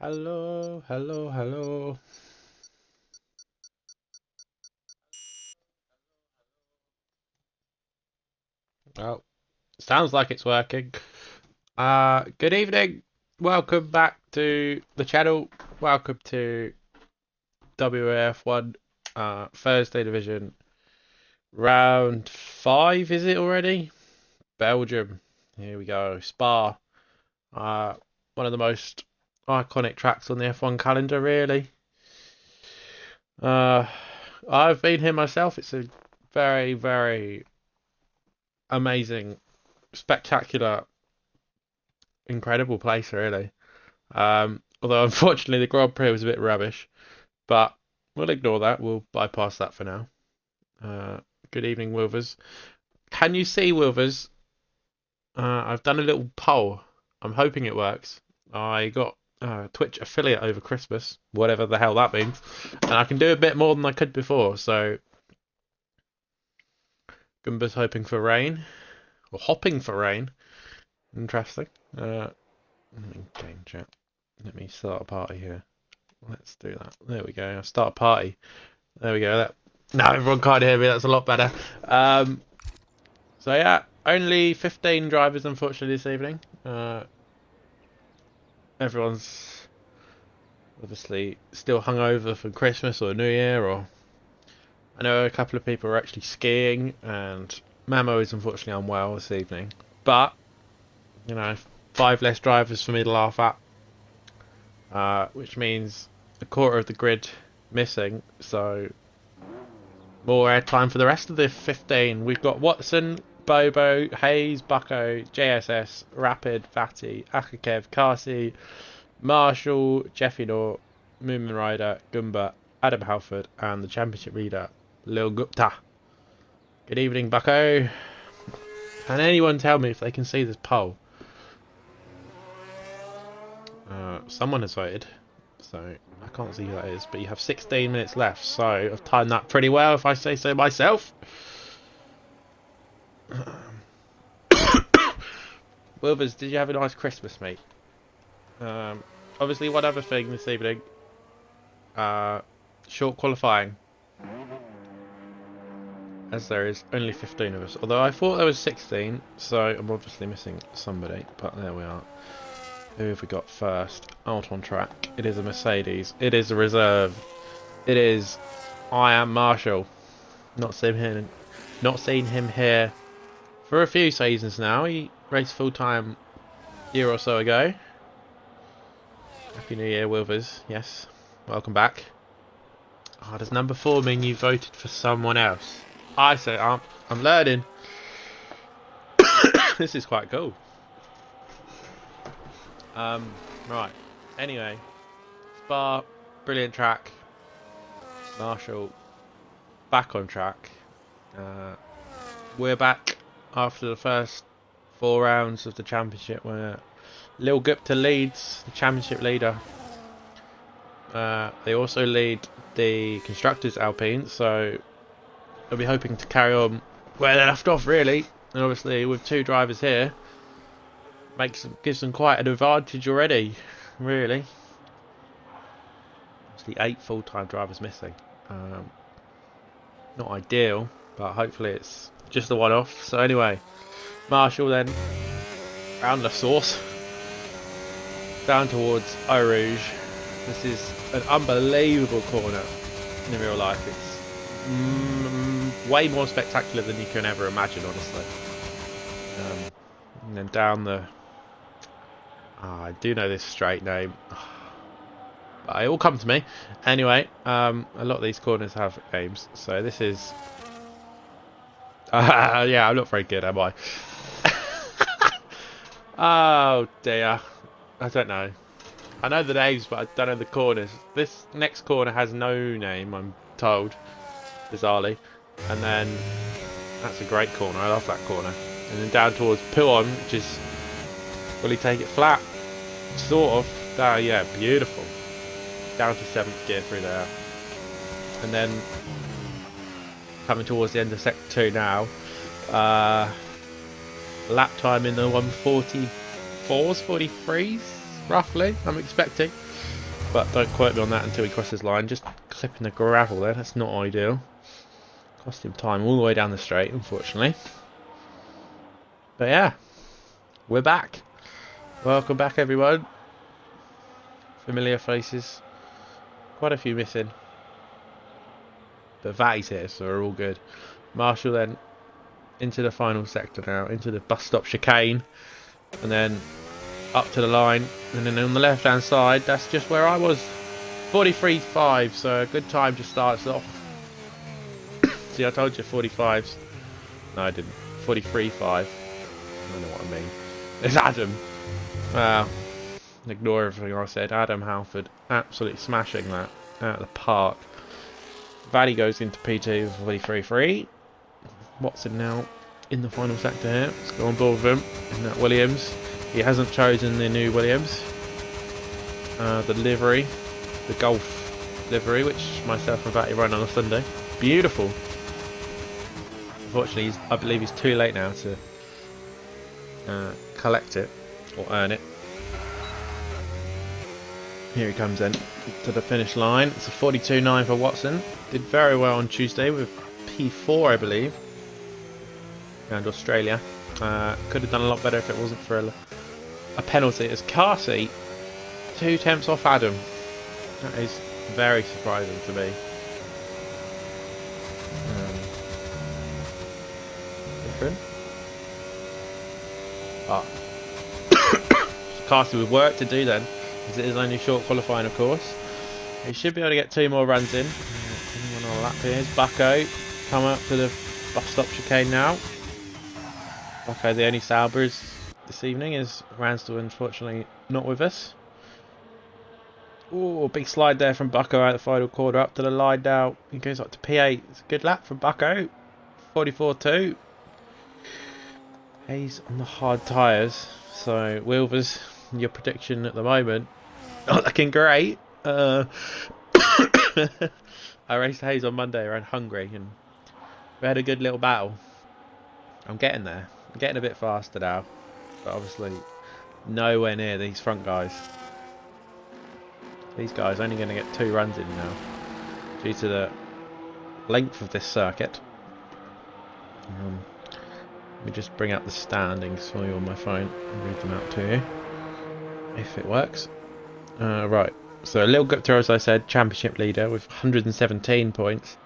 Hello, hello, hello. Well, sounds like it's working. Good evening. Welcome back to the channel. Welcome to WAOF1 Thursday Division round 5, is it already? Belgium. Here we go. Spa. Uh, One of the most iconic tracks on the F1 calendar, really. Uh, I've been here myself. It's a very, very amazing, spectacular, incredible place, really. Although unfortunately the Grand Prix was a bit rubbish, but we'll ignore that. We'll bypass that for now. Uh, Good evening, Wilvers. Can you see, Wilvers? I've done a little poll. I'm hoping it works. I got Twitch affiliate over Christmas, whatever the hell that means, and I can do a bit more than I could before. So, Goomba's hoping for rain, or hopping for rain. Interesting. Game chat. Let me start a party here. Let's do that. There we go. I'll start a party. There we go. No, everyone can't hear me. That's a lot better. So yeah, only 15 drivers unfortunately this evening. Everyone's obviously still hungover from Christmas or New Year, or I know a couple of people are actually skiing, and Mamo is unfortunately unwell this evening. But you know, 5 less drivers for me to laugh at, which means a quarter of the grid missing. So more airtime for the rest of the 15. We've got Watson, Bobo, Hayes, Bucko, JSS, Rapid, Fatty, Akakev, Kasi, Marshall, Jeffy Law, Moomin Rider, Goomba, Adam Halford, and the championship leader, Lil Gupta. Good evening, Bucko. Can anyone tell me if they can see this poll? Someone has voted, so I can't see who that is, but you have 16 minutes left, so I've timed that pretty well if I say so myself. Wilbers, did you have a nice Christmas, mate? Obviously, one other thing this evening, short qualifying, as there is only 15 of us, although I thought there was 16, so I'm obviously missing somebody, but there we are. Who have we got first? Out on track. It is a Mercedes. It is a reserve. It is I Am Marshall. Not seen him here for a few seasons now. He raced full time a year or so ago. Happy New Year, Wilvers. Yes, welcome back. Oh, does number 4 mean you voted for someone else? I say I'm learning. This is quite cool. Right. Anyway, Spa, brilliant track. Marshall, back on track. We're back after the first 4 rounds of the championship, where Lil Gupta leads, the championship leader. They also lead the constructors Alpine, so they'll be hoping to carry on where they left off, really. And obviously, with 2 drivers here, gives them quite an advantage already, really. Obviously 8 full-time drivers missing. Not ideal, but hopefully it's just a one-off. So anyway, Marshall then round the source down towards Eau Rouge. This is an unbelievable corner in real life. It's way more spectacular than you can ever imagine, honestly. And then down the I do know this straight name. It will come to me. Anyway, a lot of these corners have names. So this is... yeah, I'm not very good, am I? Oh, dear. I don't know. I know the names, but I don't know the corners. This next corner has no name, I'm told. Bizarrely. And then... That's a great corner. I love that corner. And then down towards Puon, which is... Will he take it flat? Sort of. Yeah, beautiful. Down to 7th gear through there. And then coming towards the end of sector 2 now. Lap time in the 144s, 43s, roughly, I'm expecting. but don't quote me on that until he crosses the line. Just clipping the gravel there, that's not ideal. Cost him time all the way down the straight, unfortunately. But yeah, we're back. Welcome back, everyone. Familiar faces. Quite a few missing. But Vatty's here, so we're all good. Marshall then into the final sector now, into the bus stop chicane. And then up to the line. And then on the left hand side, that's just where I was. 43.5, so a good time to start off. See, I told you 45s. No, I didn't. 43.5. I don't know what I mean. There's Adam. Ignore everything I said. Adam Halford absolutely smashing that out of the park. Valley goes into P2 for 43.3. Watson now in the final sector here. Let's go on board with him in that Williams. He hasn't chosen the new Williams. The livery. The Golf livery, which myself and Vatty run on a Sunday. Beautiful. Unfortunately, I believe he's too late now to collect it or earn it. Here he comes then to the finish line. It's a 42.9 for Watson. Did very well on Tuesday with P4, I believe, around Australia. Could have done a lot better if it wasn't for a penalty. It's car seat, 2 tenths off Adam. That is very surprising to me. Different. Castle with work to do then, because it is only short qualifying, of course. He should be able to get 2 more runs in. Anyone on a lap here? Here's Bucko. Come up to the bus stop chicane now. Bucko, the only Saubers this evening, is Ransdell unfortunately not with us. Oh, big slide there from Bucko out the final quarter, up to the line now. He goes up to P8. It's a good lap from Bucko. 44.2. Hayes on the hard tyres. So, Wilvers, your prediction at the moment, not looking great. I raced Hayes on Monday around Hungary and we had a good little battle. I'm getting there. I'm getting a bit faster now. But obviously, nowhere near these front guys. These guys are only going to get 2 runs in now due to the length of this circuit. Let me just bring up the standings for you on my phone and read them out to you, if it works. Right, so Lil Gupta, as I said, championship leader with 117 points.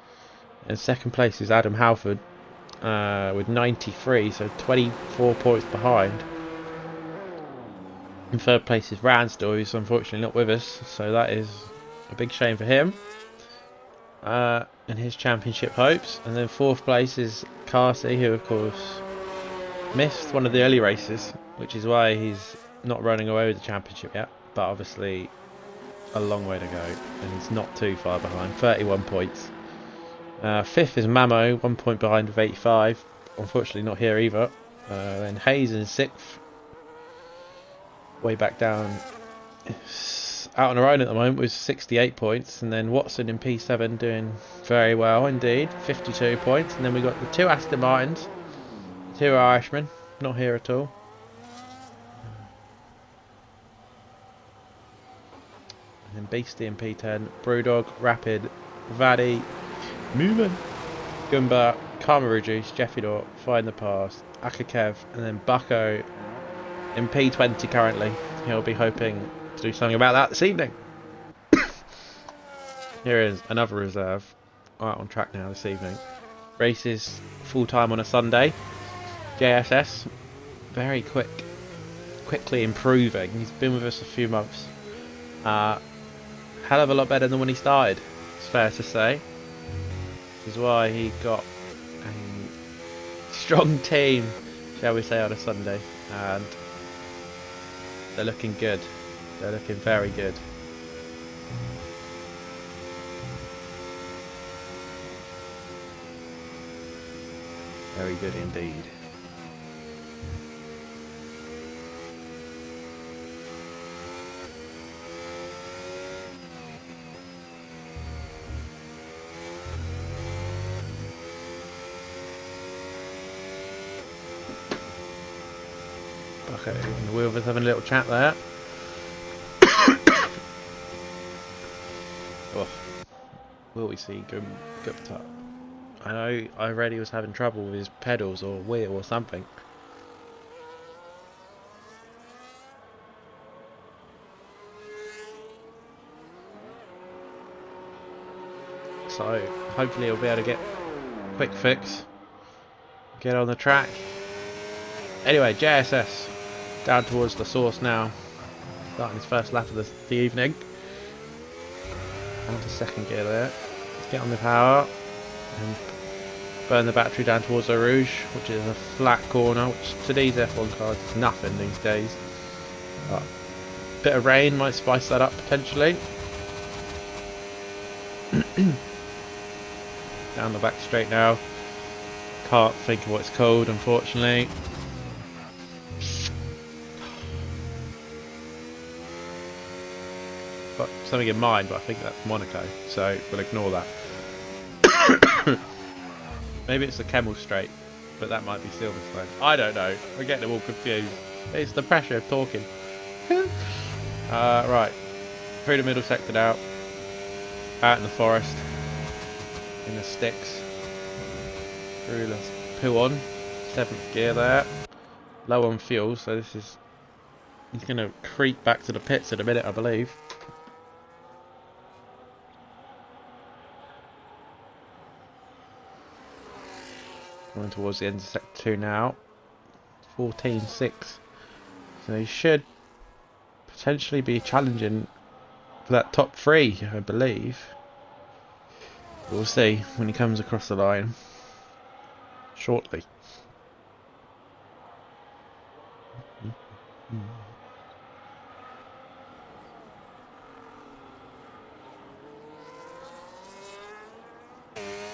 And second place is Adam Halford with 93, so 24 points behind. In third place is Ransdell, who's unfortunately not with us, so that is a big shame for him and his championship hopes. And then fourth place is Carsey, who of course missed one of the early races, which is why he's not running away with the championship yet, but obviously a long way to go, and he's not too far behind, 31 points. Fifth is Mamo, 1 point behind with 85, unfortunately not here either. Then Hayes in sixth, way back down, out on her own at the moment with 68 points. And then Watson in P7 doing very well indeed, 52 points. And then we got the 2 Aston Martins, 2 Irishmen, not here at all. And then Beastie in P10, Brewdog, Rapid, Vaddy, Moomin, Goomba, Karma Reduce, Jeffy Dort, Find the Pass, Akakev, and then Bucko in P20 currently. He'll be hoping to do something about that this evening. Here is another reserve out on track now this evening. Races full time on a Sunday. JSS, very quickly improving. He's been with us a few months. Hell of a lot better than when he started, it's fair to say. Which is why he got a strong team, shall we say, on a Sunday. And they're looking good. They're looking very good. Very good indeed. Okay, and the wheel of us having a little chat there. see Gupta. I know I read he was having trouble with his pedals or wheel or something. So hopefully he'll be able to get a quick fix, get on the track. Anyway, JSS down towards the source now, starting his first lap of the evening. Down to second gear there. Let's get on the power and burn the battery down towards the Rouge, which is a flat corner, which to these F1 cars is nothing these days. But a bit of rain might spice that up potentially. Down the back straight now. Can't think of what it's called, unfortunately. Got something in mind, but I think that's Monaco, so we'll ignore that. Maybe it's the Kemmel Straight, but that might be Silverstone. I don't know. We're getting them all confused. It's the pressure of talking. Right, through the middle sector now. Out in the forest. In the sticks. Through the Puon. 7th gear there. Low on fuel, so this is... He's going to creep back to the pits in a minute, I believe. Going towards the end of sector 2 now. 14.6. So he should potentially be challenging for that top 3, I believe. We'll see when he comes across the line shortly.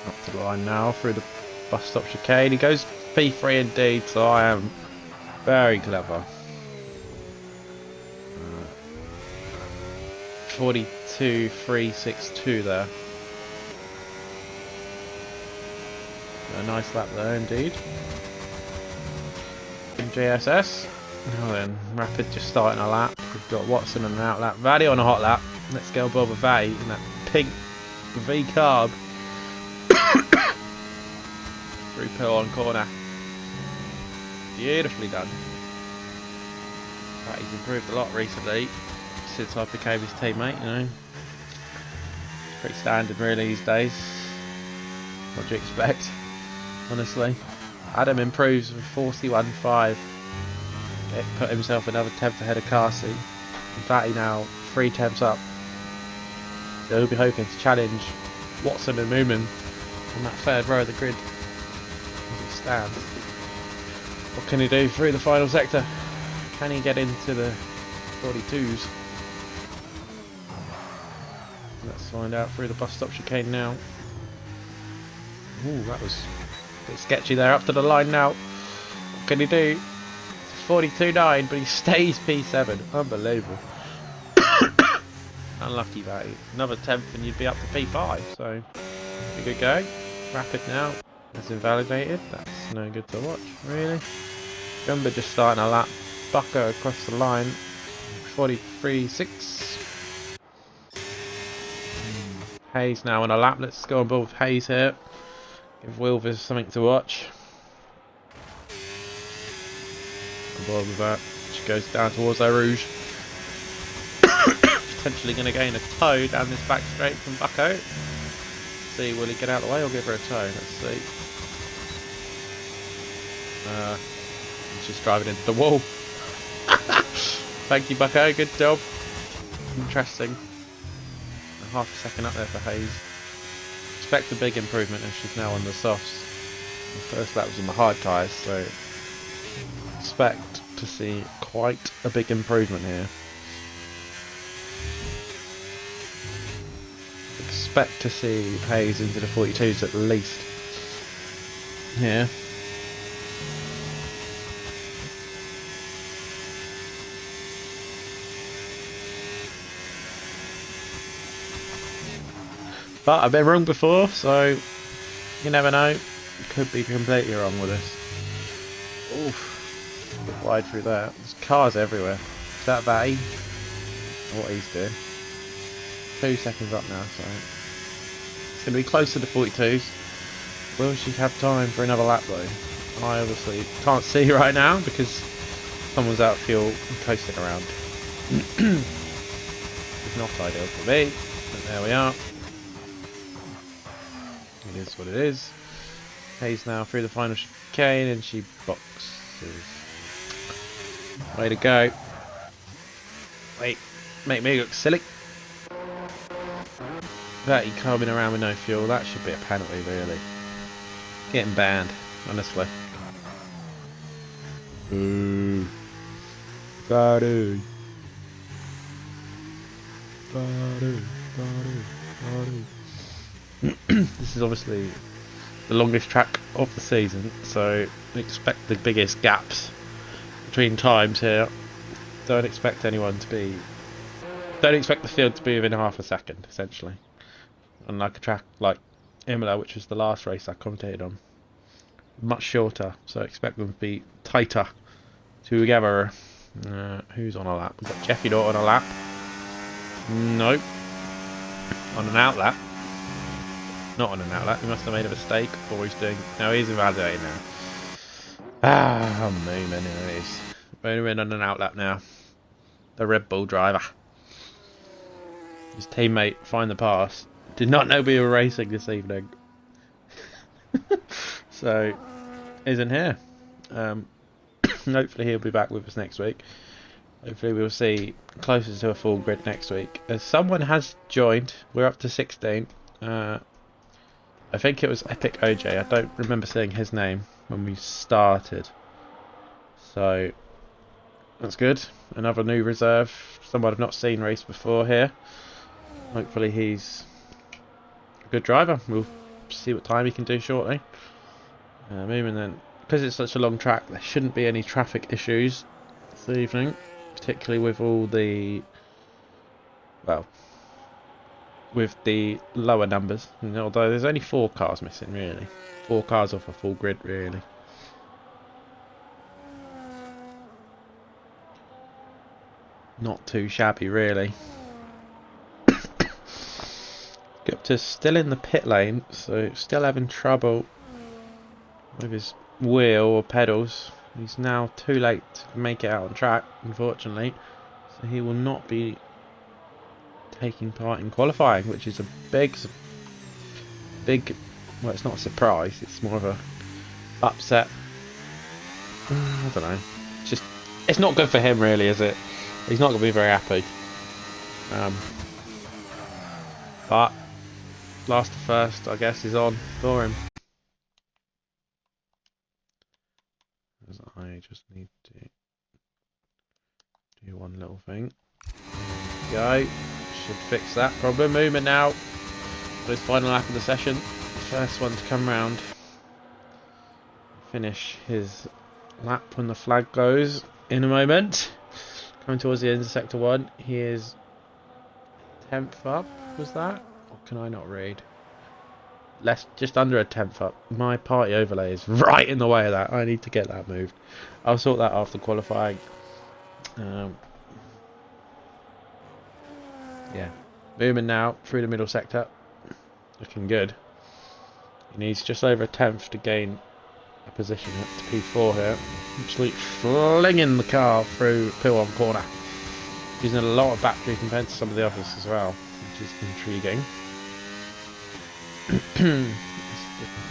Up to the line now through the bus stop chicane. He goes P3 indeed, so I am very clever. 42.362 there. A nice lap there indeed. In JSS. Now then, Rapid just starting a lap. We've got Watson on an out lap. Valley on a hot lap. Let's go above a Valley in that pink V carb. Through Puon corner. Beautifully done. Right, he's improved a lot recently since I became his teammate, you know. Pretty standard really these days. What do you expect? Honestly. Adam improves with 41.5. Put himself another 10th ahead of Carsey. In fact, he now 3 tenths up. So he'll be hoping to challenge Watson and Moomin on that 3rd row of the grid as he stands. What can he do through the final sector? Can he get into the 42s? Let's find out through the bus stop chicane now. Ooh, that was a bit sketchy there. Up to the line now. What can he do? 42.9, but he stays P7. Unbelievable. Unlucky that. Another 10th and you'd be up to P5. So, a good go. Rapid now. That's invalidated. That's no good to watch, really. Gumba just starting a lap. Bucko across the line. 43.6. Hayes now on a lap. Let's go on board with Hayes here. Give Wilvers something to watch. On board with that. She goes down towards Eau Rouge. Potentially going to gain a toe down this back straight from Bucko. See, will he get out of the way or give her a toe? Let's see. He's just driving into the wall. Thank you, Bucko. Good job. Interesting. Half a second up there for Hayes. Expect a big improvement as she's now on the softs. The first lap was on the hard tyres, so expect to see quite a big improvement here. Expect to see Hayes into the 42s at least. Yeah. But I've been wrong before, so you never know. Could be completely wrong with this. Oof. A bit wide through there. There's cars everywhere. Is that Batty? What he's doing. 2 seconds up now, so It's going to be close to the 42s. Will she have time for another lap though? I obviously can't see right now because someone's out of fuel and coasting around. It's not ideal for me, but there we are. It is what it is. Hayes now through the final chicane and she boxes. Way to go. Wait, make me look silly. That he coming around with no fuel, that should be a penalty really. Getting banned, honestly. Ooh. Badu. Badu. Badu. Badu. This is obviously the longest track of the season, so expect the biggest gaps between times here. Don't expect the field to be within half a second, essentially. Unlike a track like Imola, which was the last race I commentated on, much shorter, so expect them to be tighter together. Who's on a lap? We've got Jeffy Dot on a lap. Nope. On an out lap. Not on an out lap. He must have made a mistake, or he's doing. No, he's invalidating now. Moomin, there it is. Moomin on an out lap now. The Red Bull driver. His teammate, Find the Pass, did not know we were racing this evening. So, isn't here. Hopefully he'll be back with us next week. Hopefully we'll see closer to a full grid next week. As someone has joined, we're up to 16. I think it was Epic OJ. I don't remember seeing his name when we started. So, that's good. Another new reserve. Someone I've not seen race before here. Hopefully he's a good driver. We'll see what time he can do shortly. Moving then, because it's such a long track, there shouldn't be any traffic issues this evening, particularly with all the, well, with the lower numbers. And although there's only 4 cars missing, really, 4 cars off a full grid, really. Not too shabby, really. Get up to still in the pit lane, so still having trouble with his wheel or pedals. He's now too late to make it out on track, unfortunately, so he will not be taking part in qualifying, which is a big, well, it's not a surprise, it's more of a upset. I don't know, it's not good for him really, is it? He's not going to be very happy. But last to first, I guess, is on for him. I just need to do one little thing. There we go. Should fix that problem. Movement now. For his final lap of the session. First one to come round. Finish his lap when the flag goes in a moment. Coming towards the end of sector 1. He is 10th up. Was that? Or can I not read? Just under a 10th up. My party overlay is right in the way of that. I need to get that moved. I'll sort that after qualifying. Yeah. Moving now through the middle sector. Looking good. He needs just over a 10th to gain a position up to P4 here. Absolutely flinging the car through P1 corner. Using a lot of battery compared to some of the others as well, which is intriguing. The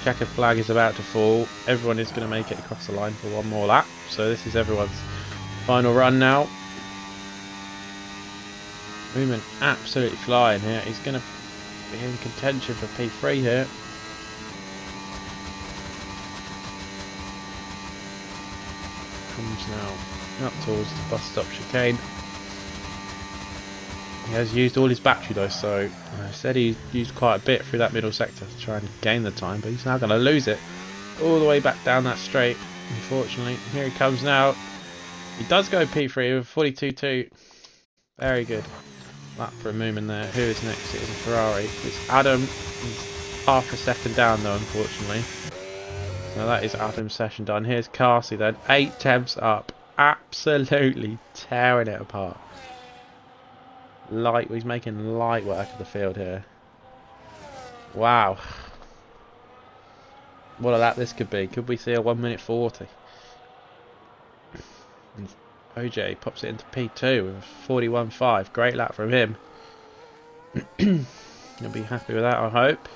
checker flag is about to fall. Everyone is going to make it across the line for one more lap. So this is everyone's final run now. Movement absolutely flying here. He's going to be in contention for P3 here. Comes now up towards the bus stop chicane. He has used all his battery though, so I said he used quite a bit through that middle sector to try and gain the time, but he's now going to lose it all the way back down that straight, unfortunately. Here he comes now. He does go P3 with 42.2. Very good. Lap for a movement there. Who is next? It is a Ferrari. It's Adam. He's half a second down though, unfortunately. Now that is Adam's session done. Here's Carsey then. 8 temps up. Absolutely tearing it apart. He's making light work of the field here. Wow. What a lap this could be. Could we see a 1 minute 40? And OJ pops it into P2 with 41.5. Great lap from him. He'll be happy with that, I hope.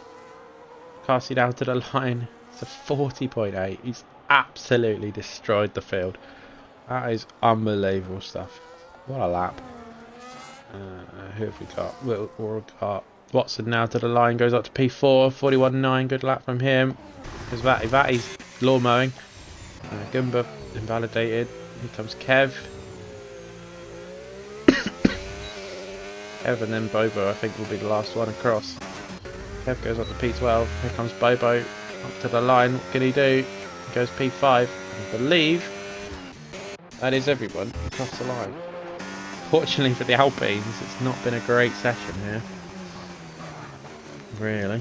Carsey down to the line. It's a 40.8. He's absolutely destroyed the field. That is unbelievable stuff. What a lap. Who have we got? We've got Watson now to the line. Goes up to P4. 41.9. Good lap from him. There's Vatty's lawn mowing. Goomba invalidated. Here comes Kev. Kev and then Bobo, I think, will be the last one across. Kev goes up to P12. Here comes Bobo up to the line. What can he do? He goes P5. I believe that is everyone across the line. Fortunately for the Alpines, it's not been a great session here. Really.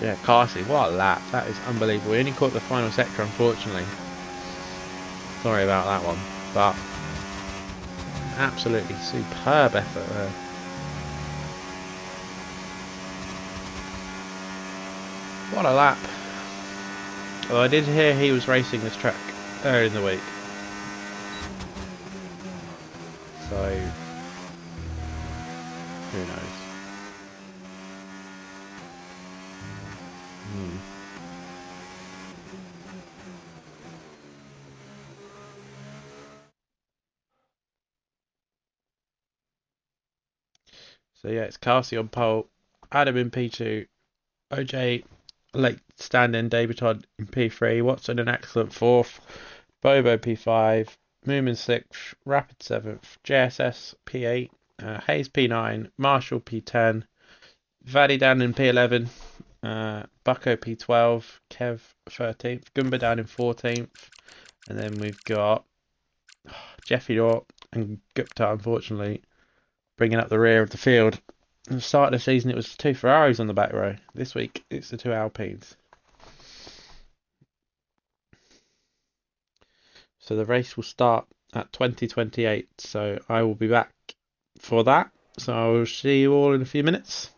Yeah, Carsey, what a lap. That is unbelievable. He only caught the final sector, unfortunately. Sorry about that one. But absolutely superb effort there. What a lap. Well, I did hear he was racing this track earlier in the week. So, who knows? So yeah, it's Carsey on pole, Adam in P2, OJ late stand-in debutant in P3, Watson an excellent 4th, Bobo P5, Moomin 6th, Rapid 7th, JSS P8, Hayes P9, Marshall P10, Vaddy down in P11, Bucko P12, Kev 13th, Goomba down in 14th, and then we've got Jeffy Dort and Gupta, unfortunately, bringing up the rear of the field. At the start of the season, it was 2 Ferraris on the back row. This week, it's the 2 Alpines. So the race will start at 2028. So I will be back for that. So I will see you all in a few minutes.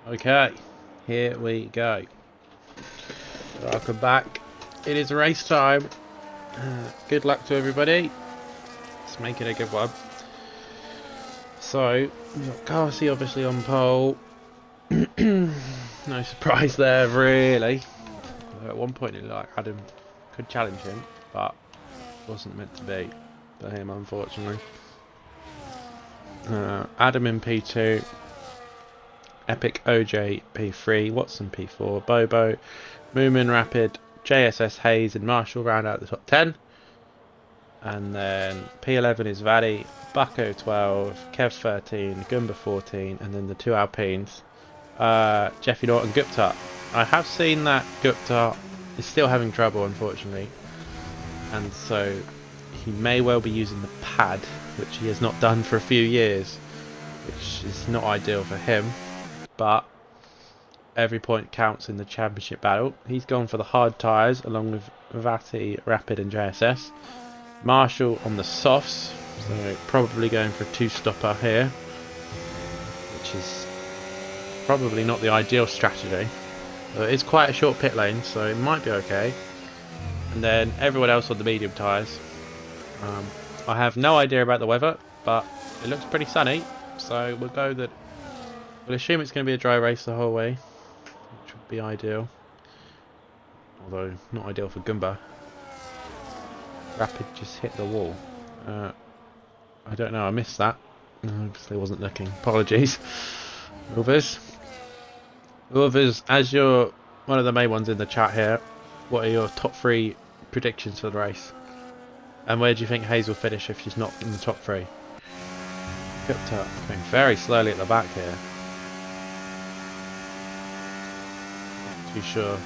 Okay, here we go. Welcome back. It is race time. Good luck to everybody. Let's make it a good one. So, we've got Carsey obviously on pole. No surprise there, really. At one point, it looked like Adam could challenge him, but wasn't meant to be for him, unfortunately. Adam in P2. Epic OJ P3, Watson P4, Bobo, Moomin Rapid, JSS Hayes and Marshall round out the top 10. And then P11 is Valley, Bucko 12, Kev 13, Goomba 14, and then the two Alpines, Jeffy Norton Gupta. I have seen that Gupta is still having trouble, unfortunately. And so he may well be using the pad, which he has not done for a few years, which is not ideal for him. But every point counts in the championship battle. He's gone for the hard tyres along with Vati, Rapid and JSS. Marshall on the softs, so probably going for a two-stopper here, which is probably not the ideal strategy. But it's quite a short pit lane, so it might be okay. And then everyone else on the medium tyres. I have no idea about the weather, but it looks pretty sunny, so we'll go that. We'll assume it's going to be a dry race the whole way, which would be ideal. Although, not ideal for Goomba. Rapid just hit the wall. I don't know, I missed that. Obviously wasn't looking. Apologies. Movers, as you're one of the main ones in the chat here, what are your top 3 predictions for the race? And where do you think Hayes will finish if she's not in the top 3? Gupta going very slowly at the back here. Too sure.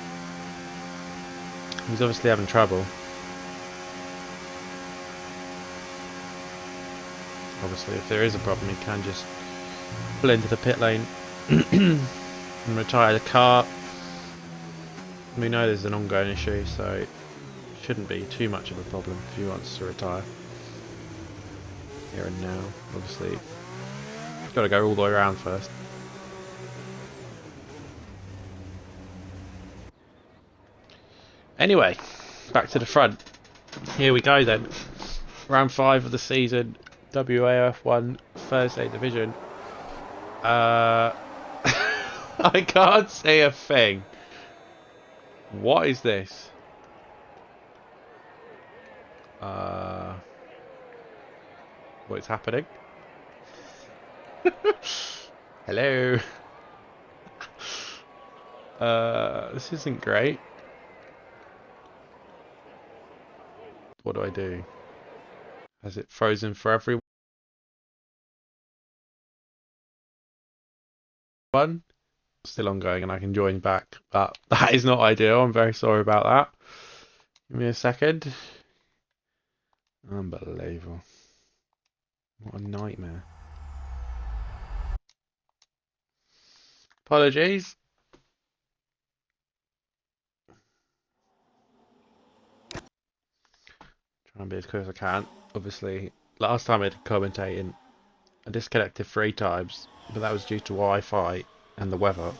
He's obviously having trouble. Obviously, if there is a problem, he can just pull into the pit lane and retire the car. We know there's an ongoing issue, so it shouldn't be too much of a problem if he wants to retire here and now. Obviously, he's got to go all the way around first. Anyway, back to the front. Here we go then. Round 5 of the season, WAOF1 Thursday Division. I can't see a thing. What is this? What is happening? Hello. This isn't great. What do I do? Has it frozen for everyone? Still ongoing and I can join back, but that is not ideal. I'm very sorry about that. Give me a second. Unbelievable. What a nightmare. Apologies. Try and be as quick as I can. Obviously, last time I did commentating, I disconnected 3 times, but that was due to Wi-Fi and the weather.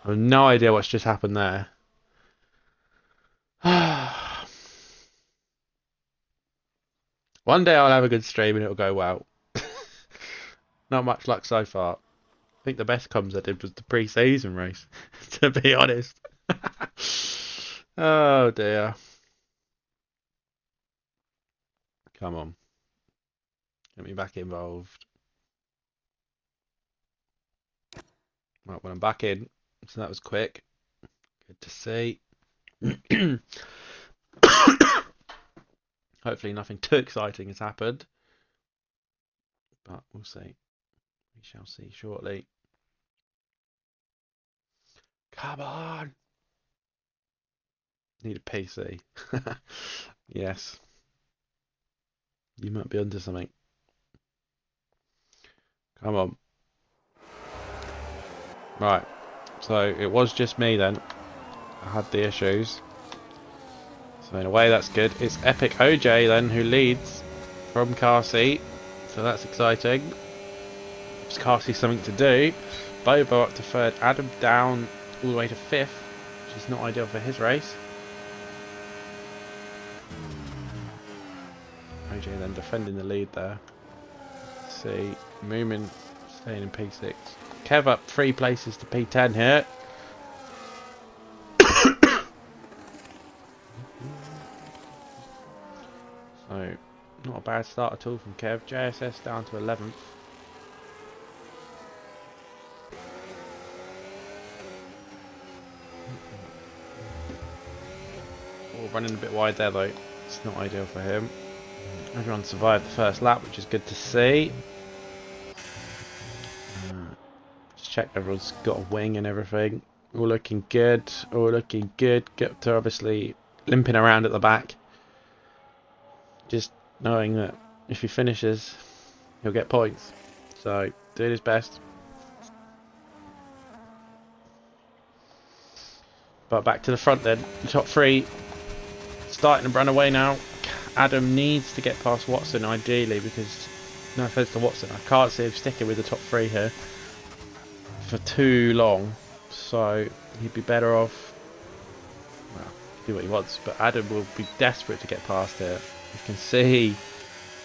I have no idea what's just happened there. One day I'll have a good stream and it'll go well. Not much luck so far. I think the best comms I did was the pre-season race, to be honest. Oh dear. Come on. Get me back involved. Right, well I'm back in. So that was quick. Good to see. Hopefully nothing too exciting has happened. But we'll see. We shall see shortly. Come on! Need a PC. Yes. You might be onto something. Come on. Right. So it was just me then. I had the issues. So in a way that's good. It's Epic OJ then who leads from car seat. So that's exciting. Gives car seat something to do. Bobo up to third. Adam down all the way to fifth, which is not ideal for his race. OJ then defending the lead there. Let's see, Moomin staying in P6. Kev up 3 places to P10 here. So, not a bad start at all from Kev. JSS down to 11th. Oh, running a bit wide there though. It's not ideal for him. Everyone survived the first lap, which is good to see. Just check everyone's got a wing and everything. All looking good. All looking good. Get to obviously limping around at the back. Just knowing that if he finishes, he'll get points. So, doing his best. But back to the front then. The top 3 starting to run away now. Adam needs to get past Watson ideally, because no offense to Watson, I can't see him sticking with the top 3 here for too long. So he'd be better off, well, do what he wants, but Adam will be desperate to get past here. You can see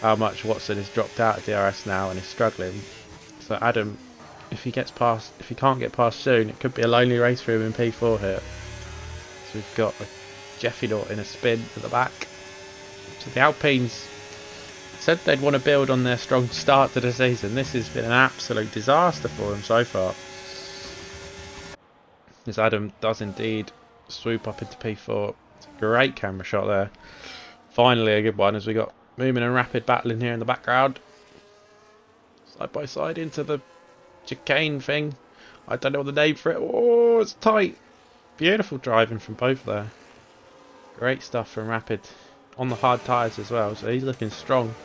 how much Watson has dropped out of DRS now and is struggling. So Adam, if he can't get past soon, it could be a lonely race for him in P4 here. So we've got a Jeffy Knott in a spin at the back. So the Alpines said they'd want to build on their strong start to the season. This has been an absolute disaster for them so far. As Adam does indeed swoop up into P4. It's a great camera shot there. Finally a good one, as we got Moomin and Rapid battling here in the background. Side by side into the chicane thing. I don't know the name for it. Oh, it's tight. Beautiful driving from both there. Great stuff from Rapid. On the hard tyres as well, so he's looking strong.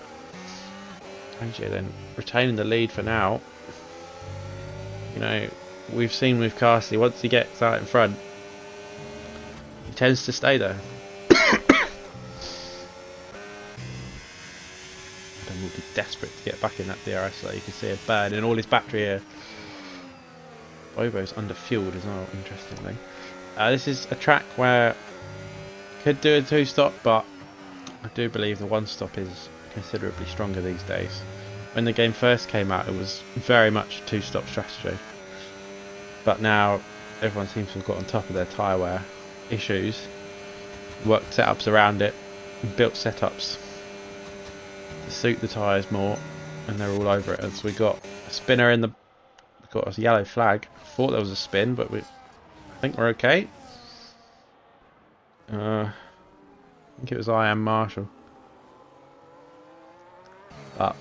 AJ then retaining the lead for now. You know, we've seen with Carsey, once he gets out in front, he tends to stay there. Then we'll be desperate to get back in that DRS, so you can see it burning all his battery here. Bobo's under fueled as well, interestingly. This is a track where could do a 2-stop, but I do believe the 1-stop is considerably stronger these days. When the game first came out, it was very much a 2-stop strategy. But now, everyone seems to have got on top of their tyre wear issues, worked setups around it, and built setups to suit the tyres more, and they're all over it. As we got a spinner in the... We've got a yellow flag. I thought there was a spin, but I think we're okay. I think it was I Am Marshall. But I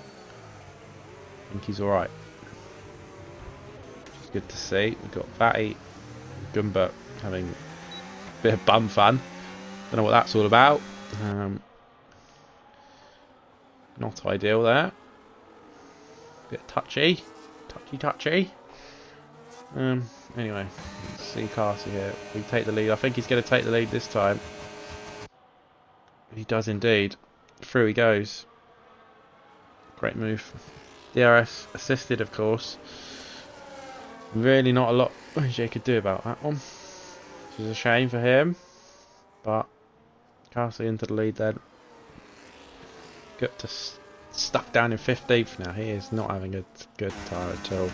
think he's alright. Which is good to see. We've got Fatty, Gumba having a bit of bum fun. Don't know what that's all about. Not ideal there. Bit touchy. Touchy. Anyway, let's see Carsey here. We take the lead. I think he's going to take the lead this time. He does indeed. Through he goes. Great move. DRS assisted, of course. Really not a lot AJ could do about that one. Which is a shame for him. But Carsey into the lead then. Got to stuck down in 15th now. He is not having a good tyre at all.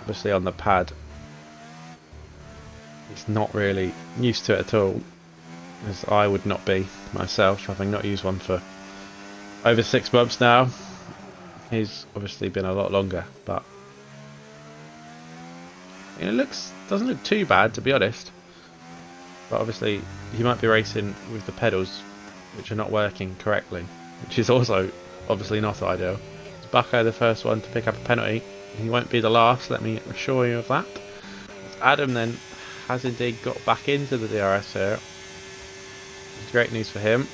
Obviously on the pad, he's not really used to it at all, as I would not be myself, having not used one for over 6 months now. He's obviously been a lot longer, but it doesn't look too bad, to be honest. But obviously he might be racing with the pedals which are not working correctly, which is also obviously not ideal. It's Bucko the first one to pick up a penalty. He won't be the last, let me assure you of that. Adam then has indeed got back into the DRS here. It's great news for him.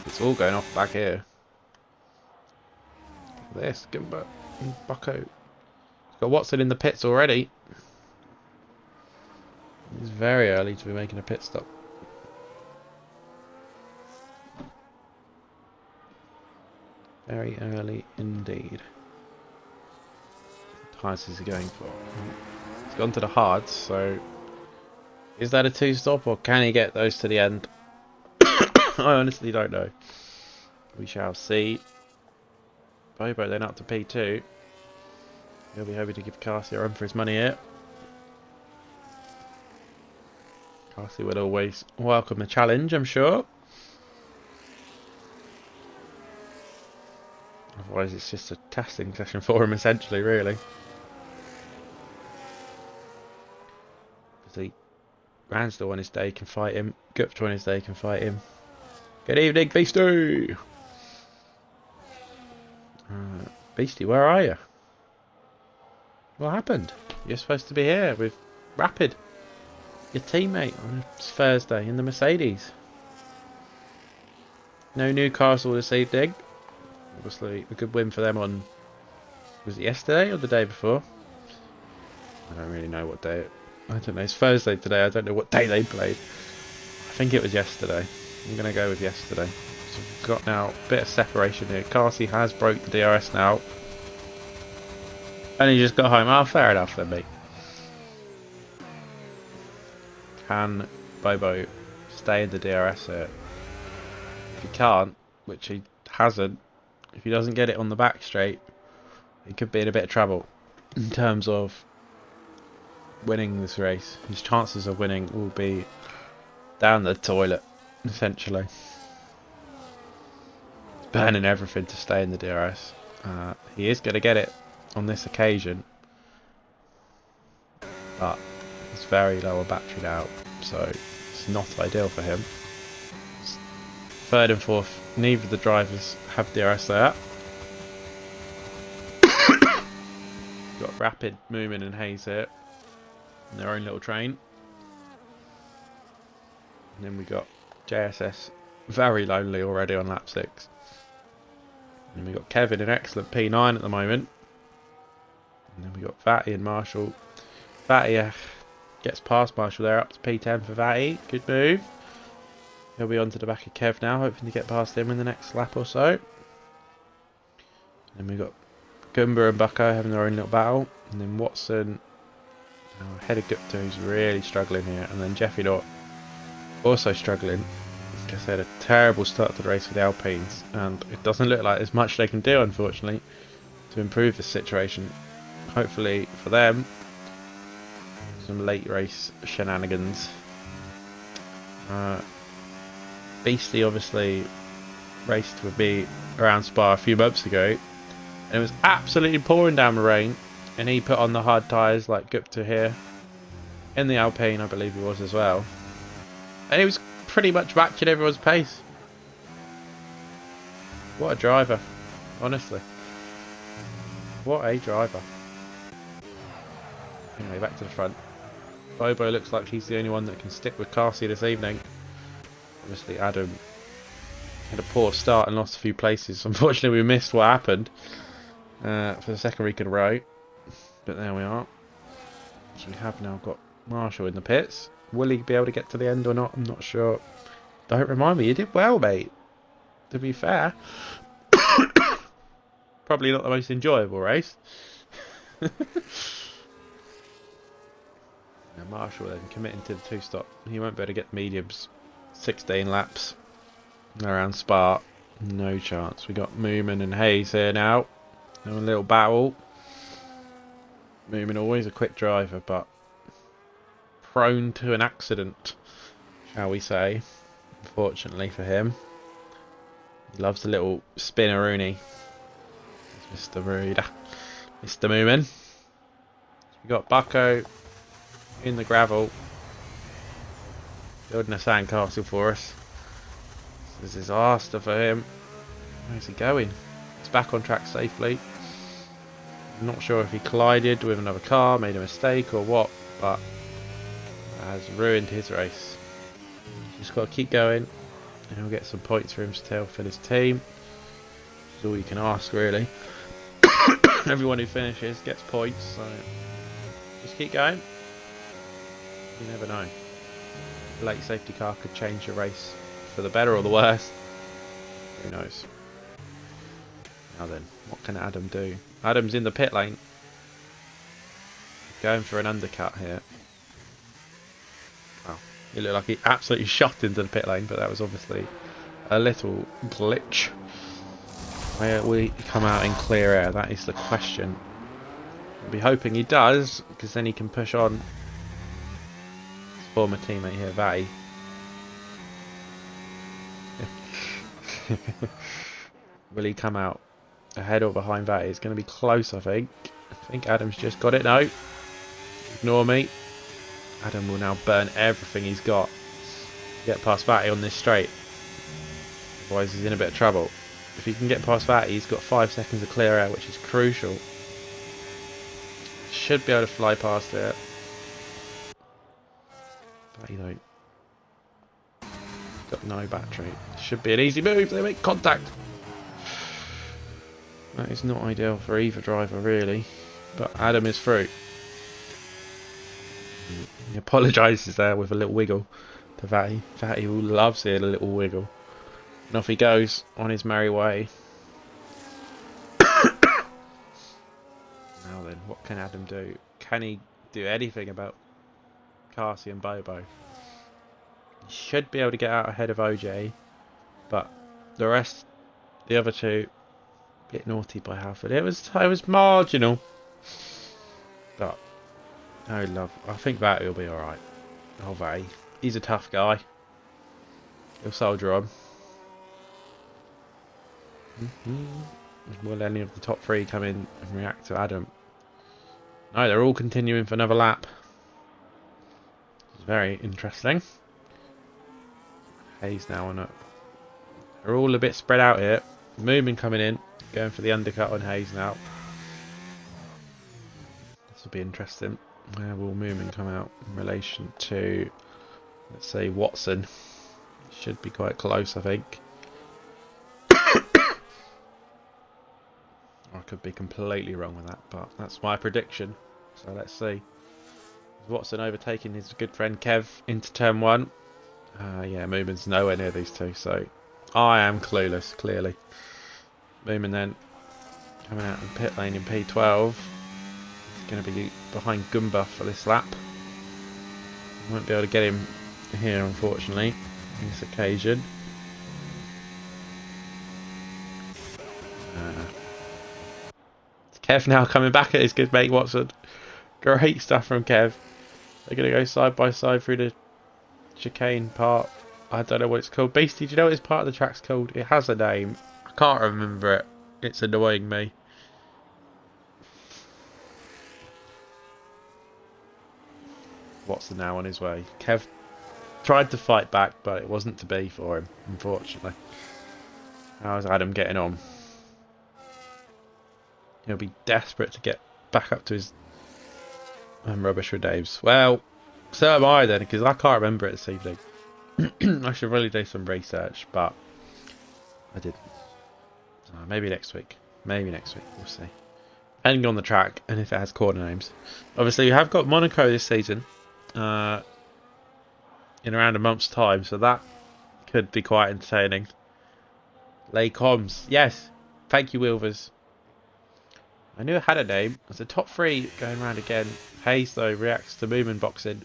It's all going off back here. This, Gimba. Bucko. Got Watson in the pits already. It's very early to be making a pit stop. Very early indeed. What tyres is he going for? He's gone to the hards, so is that a two-stop or can he get those to the end? I honestly don't know. We shall see. Bobo then up to P2. He'll be hoping to give Carsey a run for his money here. Carsey would always welcome a challenge, I'm sure. Otherwise it's just a testing session for him essentially, really. See, Ransdell on his day can fight him. Gupta on his day can fight him. Good evening, Beastie! Beastie, where are you? What happened? You're supposed to be here with Rapid, your teammate, on Thursday in the Mercedes. No Newcastle this evening. Obviously a good win for them on, was it yesterday or the day before? I don't really know what day I don't know, it's Thursday today, I don't know what day they played. I think it was yesterday. I'm going to go with yesterday. So we've got now a bit of separation here. Carsey has broke the DRS now. And he just got home. Oh, fair enough then, mate. Can Bobo stay in the DRS here? If he can't, which he hasn't, if he doesn't get it on the back straight, he could be in a bit of trouble in terms of winning this race. His chances of winning will be down the toilet, essentially. He's burning everything to stay in the DRS. He is going to get it on this occasion, but it's very low on battery now, so it's not ideal for him. Third and fourth, neither of the drivers have DRS there. Got Rapid, Moomin and Hayes here in their own little train. And then we got JSS very lonely already on lap 6. And we got Kevin in excellent P9 at the moment. And then we got Vatty and Marshall. Vatty gets past Marshall there, up to P10 for Vatty. Good move. He'll be on to the back of Kev now, hoping to get past him in the next lap or so. And then we got Goomba and Bucko having their own little battle. And then Watson ahead of Gupta, who's really struggling here. And then Jeffy Knott also struggling. Because they had a terrible start to the race with the Alpines. And it doesn't look like there's much they can do, unfortunately, to improve this situation. Hopefully for them, some late race shenanigans. Beastie obviously raced with me around Spa a few months ago, and it was absolutely pouring down the rain, and he put on the hard tyres like Gupta here in the Alpine, I believe he was as well, and he was pretty much matching everyone's pace. What a driver, honestly. What a driver. Anyway, back to the front. Bobo looks like he's the only one that can stick with Carsey this evening. Obviously Adam had a poor start and lost a few places. Unfortunately we missed what happened for the second week in a row. But there we are. So we have now got Marshall in the pits. Will he be able to get to the end or not? I'm not sure. Don't remind me, you did well, mate. To be fair. Probably not the most enjoyable race. Now Marshall then committing to the two-stop. He won't be able to get mediums. 16 laps around Spa. No chance. We got Moomin and Hayes here now. A little battle. Moomin always a quick driver, but prone to an accident, shall we say. Unfortunately for him. He loves the little spinneroonie. Mr. Ruda. Mr. Moomin. We got Bucko in the gravel, building a sandcastle for us. This is a disaster for him. Where's he going? He's back on track safely. I'm not sure if he collided with another car, made a mistake or what, but has ruined his race. Just got to keep going, and he'll get some points for himself and his team. That's all you can ask, really. Everyone who finishes gets points, so just keep going. You never know. A late safety car could change the race for the better or the worse. Who knows? Now then, what can Adam do? Adam's in the pit lane. Going for an undercut here. Wow. He looked like he absolutely shot into the pit lane, but that was obviously a little glitch. Where will he come out in clear air? That is the question. I'll be hoping he does, because then he can push on his former teammate here, Vatty. Will he come out ahead or behind Vatty? It's going to be close, I think. I think Adam's just got it. No. Ignore me. Adam will now burn everything he's got to get past Vatty on this straight. Otherwise he's in a bit of trouble. If he can get past Vatty, he's got 5 seconds of clear air, which is crucial. Should be able to fly past it. Vatty though, got no battery. Should be an easy move. They make contact. That is not ideal for either driver really, but Adam is through. He apologises there with a little wiggle to Vatty. Vatty loves it, a little wiggle. And off he goes on his merry way. Now then, what can Adam do? Can he do anything about Carsey and Bobo? He should be able to get out ahead of OJ, but the rest, the other two, a bit naughty by Halford. It was marginal, but oh love, I think Vatty will be alright. Oh Vatty, he's a tough guy. He'll soldier on. Will any of the top three come in and react to Adam? No, they're all continuing for another lap. It's very interesting. Hayes now on it. They're all a bit spread out here. Moomin coming in, going for the undercut on Hayes now. This will be interesting. Where will Moomin come out in relation to, let's say, Watson? Should be quite close, I think. I could be completely wrong with that, but that's my prediction. So let's see. Watson overtaking his good friend Kev into turn 1. Yeah, Moomin's nowhere near these two, so I am clueless, clearly. Moomin then coming out in pit lane in P12. He's going to be behind Goomba for this lap. Won't be able to get him here, unfortunately, on this occasion. Kev now coming back at his good mate Watson. Great stuff from Kev. They're going to go side by side through the chicane part. I don't know what it's called. Beastie, do you know what this part of the track's called? It has a name. I can't remember it. It's annoying me. Watson now on his way. Kev tried to fight back, but it wasn't to be for him, unfortunately. How's Adam getting on? He'll be desperate to get back up to his rubbish with Dave's. Well, so am I then, because I can't remember it this evening. I should really do some research, but I didn't. Maybe next week. Maybe next week. We'll see. Depending on the track and if it has corner names. Obviously, we have got Monaco this season in around a month's time, so that could be quite entertaining. Les Combs. Yes. Thank you, Wilvers. I knew it had a name. It's a top 3 going round again. Hayes, though, reacts to Moomin boxing.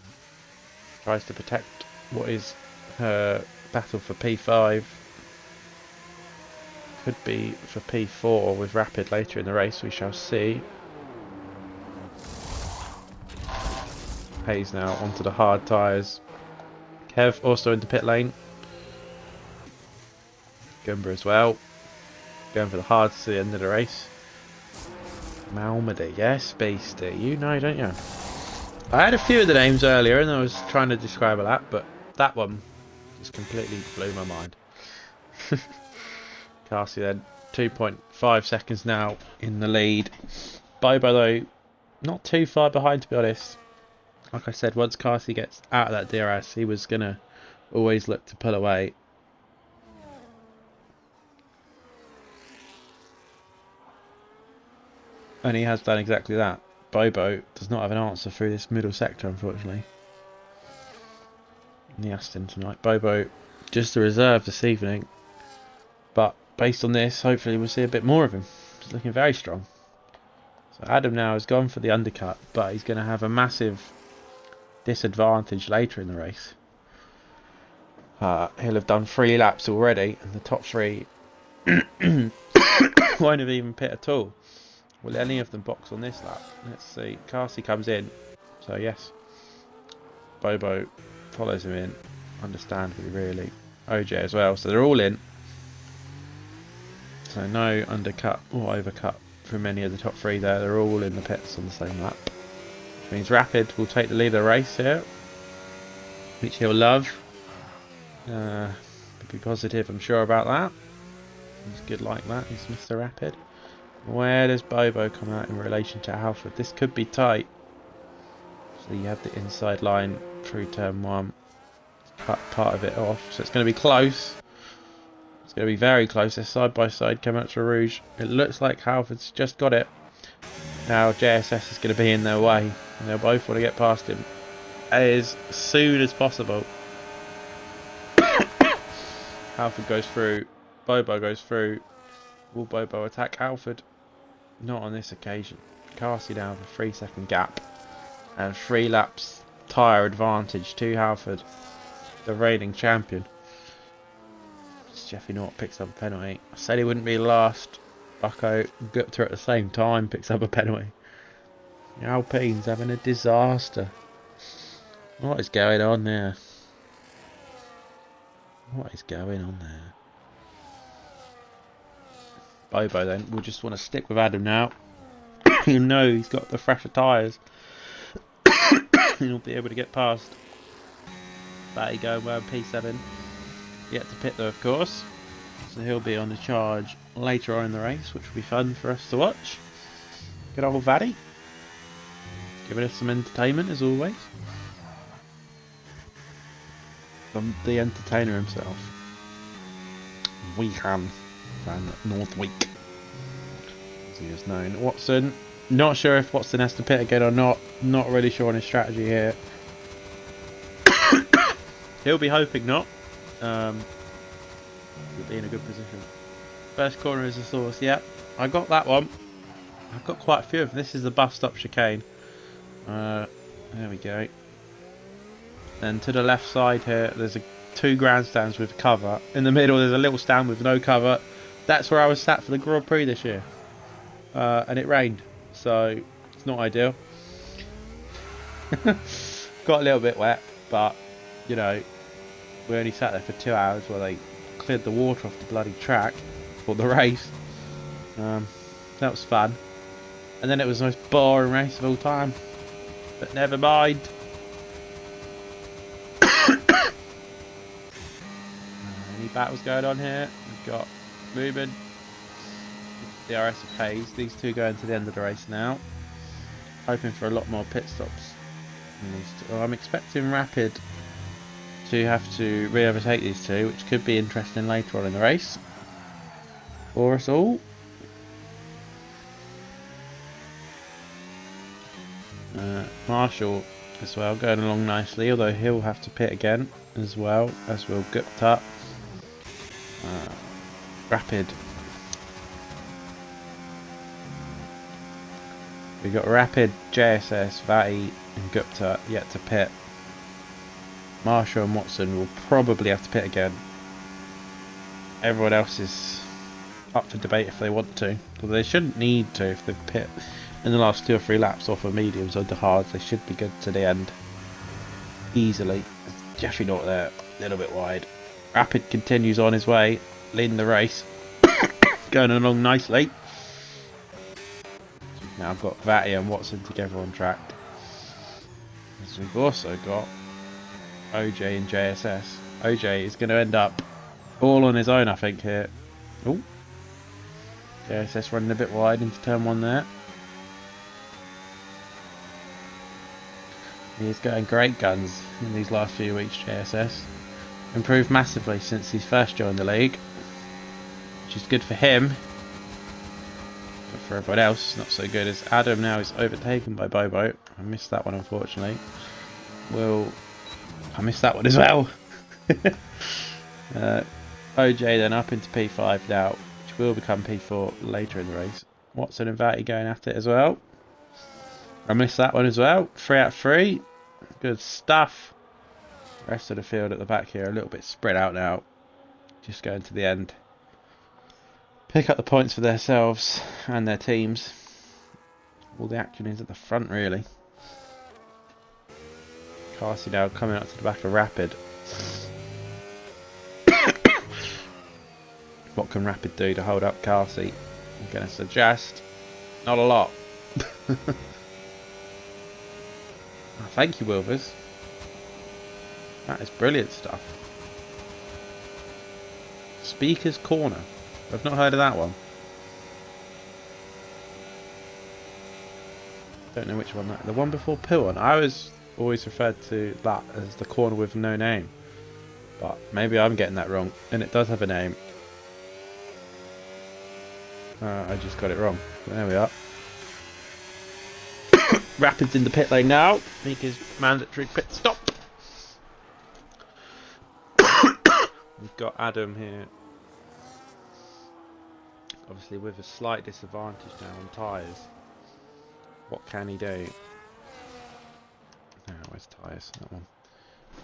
Tries to protect what is her battle for P5. Could be for P4 with Rapid later in the race. We shall see. Hayes now onto the hard tyres. Kev also into pit lane. Goomba as well. Going for the hards to the end of the race. Malmedy, yes, Beastie. You know, don't you? I had a few of the names earlier and I was trying to describe a lap, but that one just completely blew my mind. Carsey then, 2.5 seconds now in the lead. Bobo, though, not too far behind, to be honest. Like I said, once Carsey gets out of that DRS, he was going to always look to pull away. And he has done exactly that. Bobo does not have an answer through this middle sector, unfortunately. In the Aston tonight. Bobo just a reserve this evening. But based on this, hopefully we'll see a bit more of him. He's looking very strong. So Adam now has gone for the undercut, but he's going to have a massive disadvantage later in the race. He'll have done 3 laps already, and the top 3 won't have even pit at all. Will any of them box on this lap? Let's see. Carsey comes in, so yes. Bobo follows him in, understandably really. OJ as well, so they're all in. So no undercut or overcut from any of the top 3 there. They're all in the pits on the same lap. Which means Rapid will take the lead of the race here, which he'll love. Be positive, I'm sure about that. He's good like that. He's Mr. Rapid. Where does Bobo come out in relation to Halford? This could be tight. So you have the inside line through turn 1. Cut part of it off. So it's going to be close. It's going to be very close. They're side by side coming up to Rouge. It looks like Halford's just got it. Now JSS is going to be in their way. And they'll both want to get past him as soon as possible. Halford goes through. Bobo goes through. Will Bobo attack Halford? Not on this occasion. Carsey now with a 3-second gap. And 3 laps tyre advantage to Halford, the reigning champion. Jeffy Norton picks up a penalty. I said he wouldn't be last. Bucko and Gupta at the same time picks up a penalty. The Alpine's having a disaster. What is going on there? What is going on there? Bobo then will just want to stick with Adam now. You know he's got the fresher tyres. He'll be able to get past. Batty going well P7. Yet to pit though, of course. So he'll be on the charge later on in the race, which will be fun for us to watch. Good old Vaddy. Giving us some entertainment as always. From the entertainer himself. Weehan van Northweek, as he is known. Watson, not sure if Watson has to pit again or not. Not really sure on his strategy here. He'll be hoping not. He'll be in a good position. First corner is the source. Yep, I got that one. I've got quite a few of them. This is the bus stop chicane. There we go. Then to the left side here, there's 2 grandstands with cover. In the middle, there's a little stand with no cover. That's where I was sat for the Grand Prix this year. And it rained, so it's not ideal. Got a little bit wet, but, you know, we only sat there for 2 hours while they cleared the water off the bloody track for the race. That was fun. And then it was the most boring race of all time. But never mind. Any battles going on here? We've got Ruben, DRS of Hayes. These 2 going to the end of the race now. Hoping for a lot more pit stops. Well, I'm expecting Rapid to have to re-overtake these 2, which could be interesting later on in the race for us all. Marshall as well going along nicely, although he'll have to pit again as well, as will Gupta. Rapid. We've got Rapid, JSS, Vatty and Gupta yet to pit. Marshall and Watson will probably have to pit again. Everyone else is up for debate if they want to, although they shouldn't need to if they pit in the last 2 or 3 laps off of mediums or the hards. They should be good to the end easily. Jeffy not there, a little bit wide. Rapid continues on his way, leading the race, going along nicely. Now I've got Vatty and Watson together on track. As we've also got OJ and JSS. OJ is going to end up all on his own, I think, here. Oh, JSS running a bit wide into turn 1 there. He is going great guns in these last few weeks, JSS. Improved massively since he's first joined the league, which is good for him. But for everyone else, not so good as Adam now is overtaken by Bobo. I missed that one, unfortunately. I missed that one as well. OJ then up into P5 now, which will become P4 later in the race. Watson and Vatty going at it as well. I missed that one as well. 3 out of 3. Good stuff. Rest of the field at the back here a little bit spread out now. Just going to the end. Pick up the points for themselves and their teams. All the action is at the front, really. Carsey now coming up to the back of Rapid. What can Rapid do to hold up Carsey? I'm going to suggest not a lot. Oh, thank you, Wilvers. That is brilliant stuff. Speaker's Corner. I've not heard of that one. Don't know which one that. The one before Pillon. I was always referred to that as the corner with no name. But maybe I'm getting that wrong. And it does have a name. I just got it wrong. There we are. Rapids in the pit lane now. Make his mandatory pit stop. We've got Adam here. Obviously with a slight disadvantage now on tyres. What can he do? Where's tyres? That one.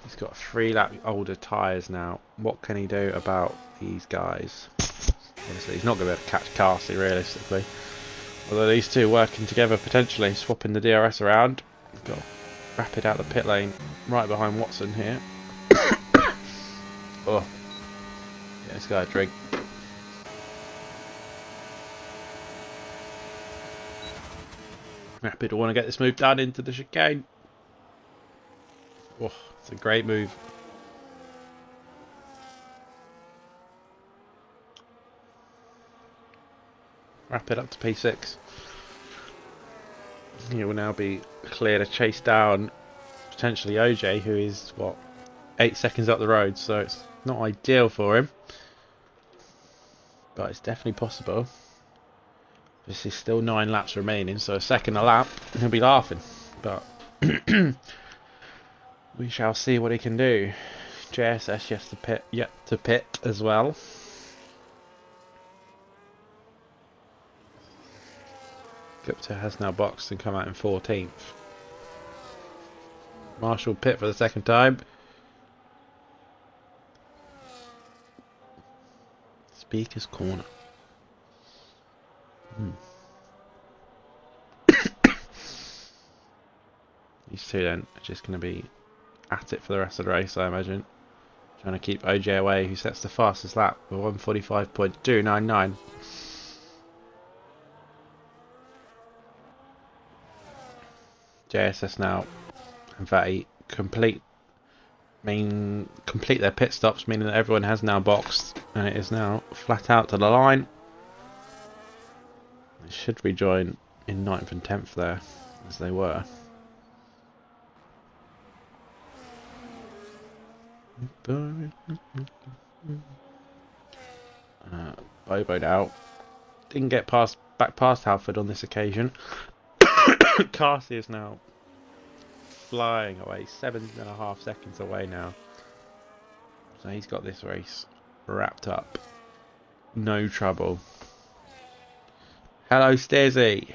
He's got 3 lap older tyres now. What can he do about these guys? Obviously he's not going to be able to catch Carsey realistically. Although these two working together potentially, swapping the DRS around. We've got Rapid out the pit lane right behind Watson here. Oh, yeah, this guy a drink. Rapid will want to get this move done into the chicane. Oh, it's a great move. Rapid up to P6. He will now be clear to chase down potentially OJ, who is, what, 8 seconds up the road, so it's not ideal for him. But it's definitely possible. This is still 9 laps remaining, so a second a lap, he'll be laughing. But we shall see what he can do. JSS yet to pit as well. Gupta has now boxed and come out in 14th. Marshall pit for the second time. Speaker's Corner. These two then are just going to be at it for the rest of the race, I imagine. Trying to keep OJ away, who sets the fastest lap with 1:45.299. JSS now and Vatty complete their pit stops, meaning that everyone has now boxed and it is now flat out to the line. They should rejoin in 9th and 10th there, as they were. Bobo now didn't get back past Halford on this occasion. Carsey is now flying away, 7.5 seconds away now. So he's got this race wrapped up. No trouble. Hello, Stizzy.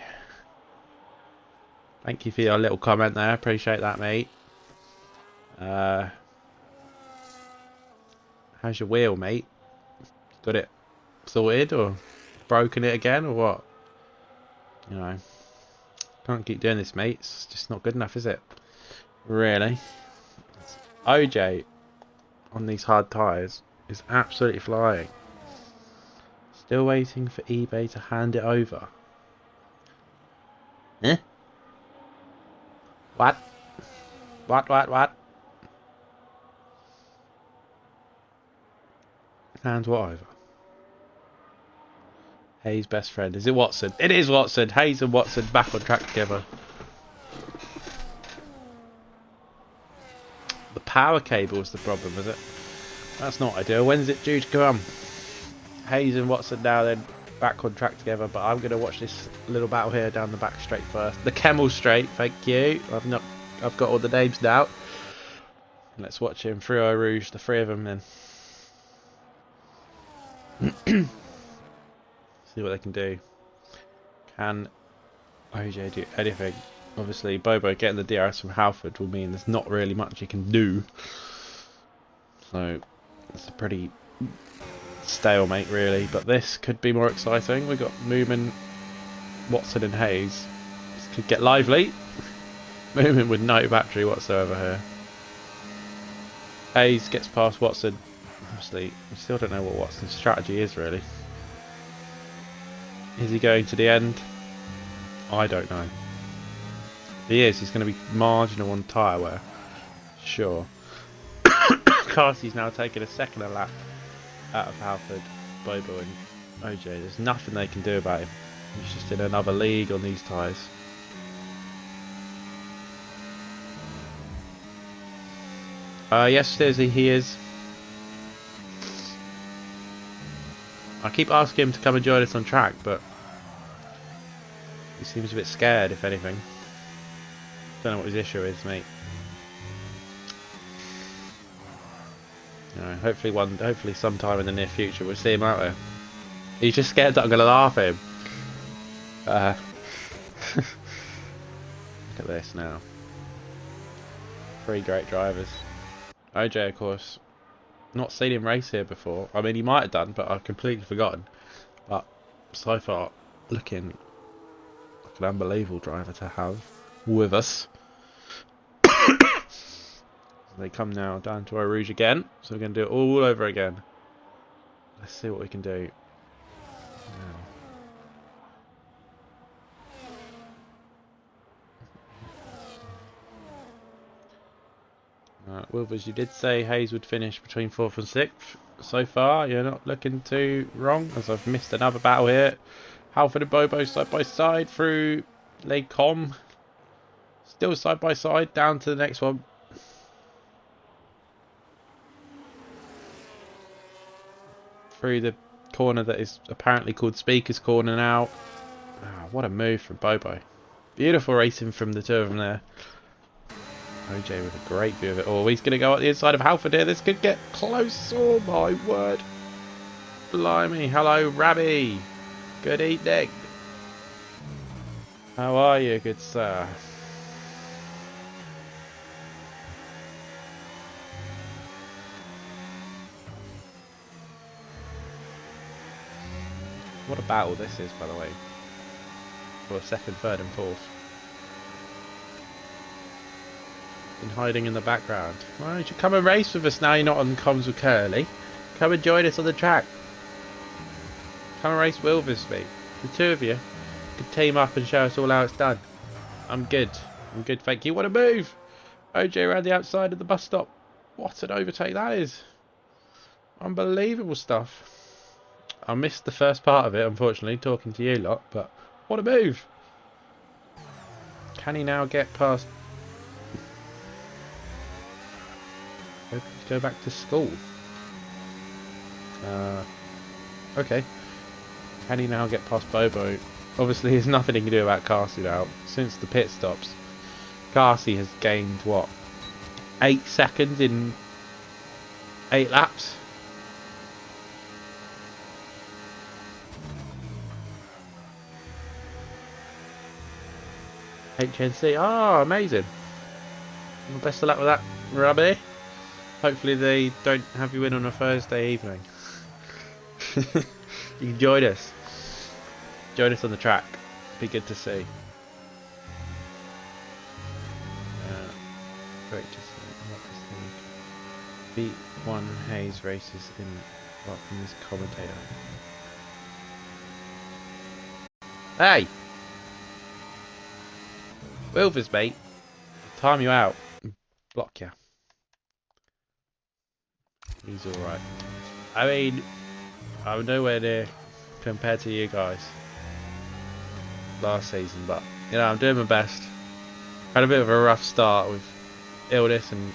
Thank you for your little comment there. Appreciate that, mate. How's your wheel, mate? Got it sorted or broken it again or what? You know. Can't keep doing this, mate. It's just not good enough, is it? Really? OJ on these hard tyres is absolutely flying. Still waiting for eBay to hand it over. Eh? What? What? Hand what over? Hayes' best friend. Is it Watson? It is Watson. Hayes and Watson back on track together. The power cable is the problem, is it? That's not ideal. When's it due to come? Hayes and Watson now then back on track together. But I'm going to watch this little battle here down the back straight first. The Camel Straight, thank you. I've got all the names now. Let's watch him. Frio Rouge, the three of them then. See what they can do. Can OJ do anything? Obviously, Bobo getting the DRS from Halford will mean there's not really much he can do. So, it's a pretty stalemate, really. But this could be more exciting. We've got Moomin, Watson, and Hayes. This could get lively. Moomin with no battery whatsoever here. Hayes gets past Watson. Obviously, we still don't know what Watson's strategy is, really. Is he going to the end? I don't know. If he is, he's going to be marginal on tyre wear. Sure. Carsey's now taking a second a lap out of Halford, Bobo and OJ. There's nothing they can do about him. He's just in another league on these tyres. Yes, Stizzy, he is. I keep asking him to come and join us on track, but he seems a bit scared, if anything. Don't know what his issue is, mate. You know, hopefully sometime in the near future we'll see him out there. He's just scared that I'm going to laugh at him. Look at this now. Three great drivers. OJ, of course, not seen him race here before. I mean, he might have done, but I've completely forgotten. But so far, looking like an unbelievable driver to have with us. They come now down to Eau Rouge again, so we're going to do it all over again. Let's see what we can do. Wilbers, you did say Hayes would finish between 4th and 6th. So far, you're not looking too wrong, as I've missed another battle here. Halford and Bobo side by side through Les Combes. Still side by side, down to the next one. Through the corner that is apparently called Speaker's Corner now. What a move from Bobo. Beautiful racing from the two of them there. OJ with a great view of it all. He's going to go at the inside of Halford here. This could get close. Oh my word. Blimey. Hello, Rabbi. Good evening. How are you, good sir? What a battle this is, by the way. For 2nd, 3rd and 4th. Been hiding in the background. Why don't you come and race with us now you're not on comms with Curly? Come and join us on the track. Come and race Wilvers, mate. The two of you could team up and show us all how it's done. I'm good. I'm good, thank you. What a move! OJ around the outside of the bus stop. What an overtake that is. Unbelievable stuff. I missed the first part of it, unfortunately, talking to you lot, but what a move! Can he now get past... Go back to school? Okay. Can he now get past Bobo? Obviously, there's nothing he can do about Carsey now. Since the pit stops, Carsey has gained, what, 8 seconds in 8 laps? HNC. Oh, amazing. Well, best of luck with that, Rabbi. Hopefully they don't have you in on a Thursday evening. You can join us. Join us on the track. Be good to see. Great to see. B1 Hayes races in apart from this commentator. Hey! Wilvers, mate. Time you out. Block you. He's alright. I mean, I'm nowhere near compared to you guys last season, but you know, I'm doing my best. Had a bit of a rough start with illness and